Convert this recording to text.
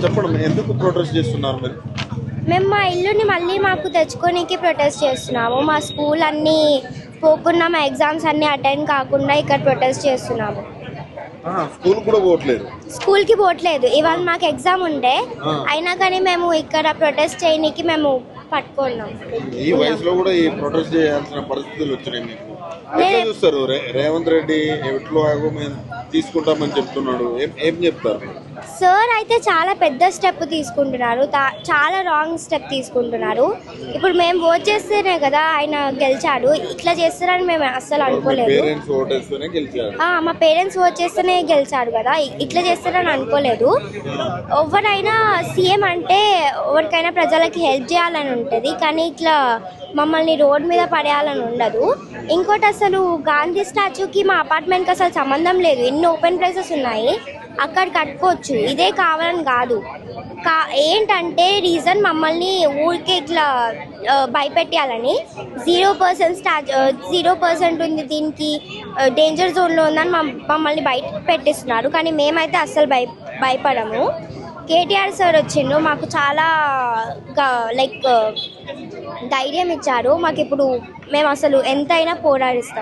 చెప్పండి, ఎందుకు ప్రొటెస్ట్ చేస్తున్నారు మీరు? మేము మా ఇల్లుని మళ్ళీ మాకు తెచ్చుకోనికి ప్రొటెస్ట్ చేస్తున్నాము. మా స్కూల్ అన్నీ పోకుండా, మా ఎగ్జామ్స్ అన్నీ అటెండ్ కాకుండా ఇక్కడ ప్రొటెస్ట్ చేస్తున్నాము. స్కూల్ కూడా పోవట్లేదు? స్కూల్కి పోవట్లేదు. ఇవాళ మాకు ఎగ్జామ్ ఉండే, అయినా కానీ మేము ఇక్కడ ప్రొటెస్ట్ చేయడానికి మేము పట్టుకున్నాం. ఈ వయసులో కూడా ఈ ప్రొటెస్ట్ చేయాల్సిన పరిస్థితులు వచ్చినాయి మీకు. ఎట్లా చూస్తారు? రేవంత్ రెడ్డి ఎట్లో మేము తీసుకుంటామని చెప్తున్నాడు, ఏం చెప్తారు? సార్ అయితే చాలా పెద్ద స్టెప్ తీసుకుంటున్నారు, చాలా రాంగ్ స్టెప్ తీసుకుంటున్నారు. ఇప్పుడు మేము ఓట్ చేస్తేనే కదా ఆయన గెలిచాడు. ఇట్లా చేస్తారని మేము అస్సలు అనుకోలేదు. మా పేరెంట్స్ ఓట్ చేస్తేనే గెలిచాడు కదా, ఇట్లా చేస్తారని అనుకోలేదు. ఎవరైనా సీఎం అంటే ఎవరికైనా ప్రజలకి హెల్ప్ చేయాలని ఉంటుంది, కానీ ఇట్లా మమ్మల్ని రోడ్ మీద పడేయాలని ఉండదు. ఇంకోటి, అసలు గాంధీ స్టాచ్యూకి మా అపార్ట్మెంట్కి అసలు సంబంధం లేదు. ఎన్ని ఓపెన్ ప్లేసెస్ ఉన్నాయి, అక్కడ కట్టుకోవచ్చు. ఇదే కావాలని కాదు. ఏంటంటే రీజన్ మమ్మల్ని ఊరికే ఇట్లా భయపెట్టాలని. 0% ఉంది, దీనికి డేంజర్ జోన్లో ఉందని మమ్మల్ని బయట పెట్టిస్తున్నారు. కానీ మేమైతే అస్సలు భయపడము. కేటీఆర్ సార్ వచ్చిండు, మాకు చాలా ధైర్యం ఇచ్చారు. మాకు ఇప్పుడు మేము అసలు ఎంతైనా పోరాడిస్తాం.